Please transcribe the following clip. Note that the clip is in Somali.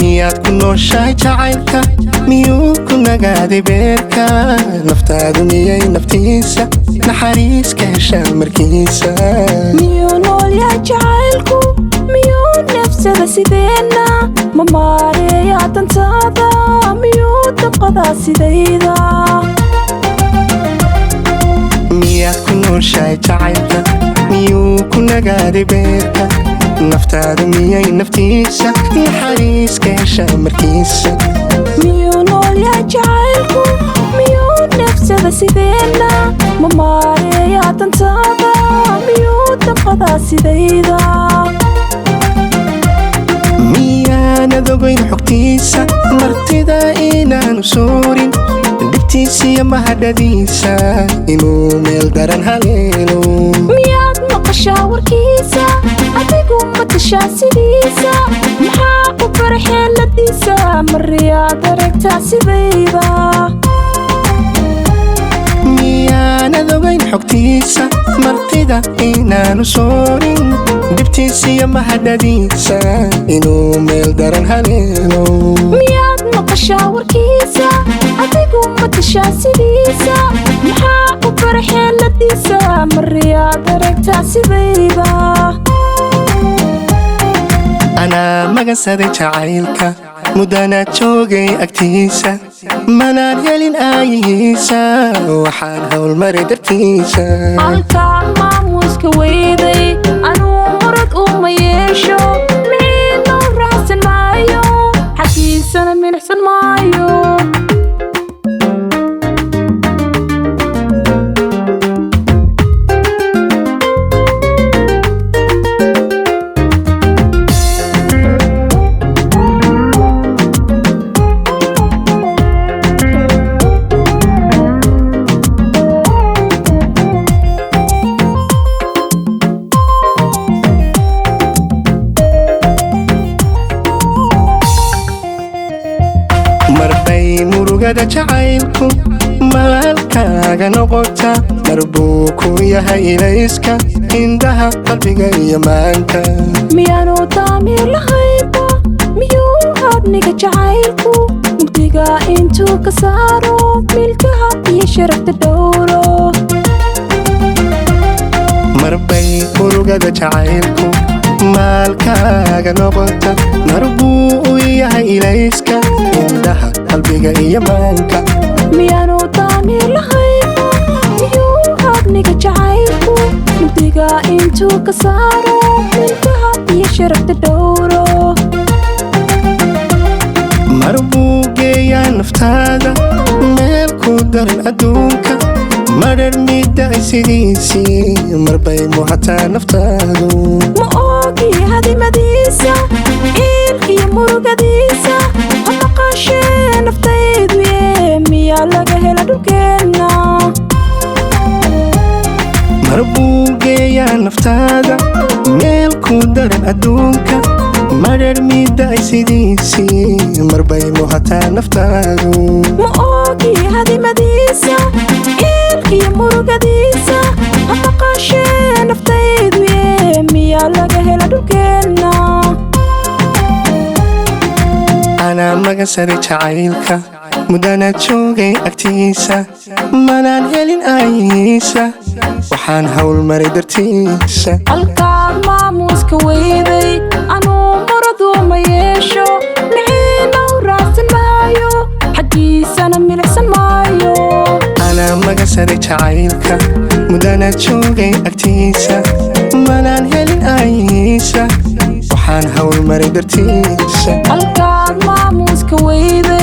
miyaad ku nooshahay jacaylka miyuu ku nagaaday beerka naftaadu miyay naftiisa naxariis ka heshaa markiisa miyuu nool yahay jacaylku miyuu neefsada sideena ma maareeyaa dantaada miyuu dabqadaa sidayda miyaad ku nooshahay jacaylka miyuu ku nagaaday beerka naftaadu miyay naftiisa naxariis ka heshaa markiisa miyuu nool yahay jacaylku miyuu neefsada sideena ma maareeyaa dantaada miyuu dabqadaa sidayda miyaanad ogayn xogtiisa martida inaanu soorin dhibtiisiyo mahadhadiisa inuu meel daran haleelo miyaad maqashaa warkiisa adigu matashaa sidiisa maxaa u bara xeeladiisa mariyaad aragtaa sidayda miyaanad ogayn xogtiisa martida inaanu soorin dhibtiisiyo mahadhadiisa inuu meel daran haleelo miyaad maqashaa warkiisa adigu matashaa sidiisa maxaa u bara xeeladiisa mariyaad aragtaa sidayda anaa magansaday jacaylka muddanaad joogay agtiisa manaan helin aayihiisa waxaan howlmaray dartiisa halkaan maamuuska weyday anuu murad uma yeesho miciinoo raacsan maayo xaggiisana milixsan maayo marbay murugada jacaylku maalkaaga noqota marbuu ku yahay ilayska indhaha qalbiga iyo maanka miyaanu daamiir lahayba miyuu hadniga jacaylku mugdiga intuu ka saaro milkaha iyo sharafta dhowro marbay murugada jacaylku maalkaaga noqota marbuu u yahay ilayska indhaha qalbiga iyo maanka miyaanu daamiir lahayba miyuu hadniga jacaylku mugdiga intuu ka saaro milkaha iyo sharafta dhowro marbuu geeyaa naftaada meel ku daran adduunka madhar middaay sidiisii marbay muhataa naftaadu ma oogi hadimadiisa iilkiyo murugadiisa ha maqashee naftaydu miyaa laga hela dhulkeenna marbuu geeyaa naftaada meel ku daran adduunka madhar middaay sidiisii marbay muhataa naftaadu ma oogi hadimadiisa iilkiyo murugadiisa ha maqashee naftaydu miyaa laga hela dhulkeenna anaa magansaday jacaylka muddanaad joogay agtiisa manaan helin aayihiisa waxaan howlmaray dartiisa halkaan maamuuska weyday anuu murad uma yeesho miciinoo raacsan maayo xaggiisana milixsan maayo anaa magansaday jacaylka muddanaad joogay agtiisa manaan helin aayihiisa waxaan howlmaray dartiisa halkaan maamuuska weyday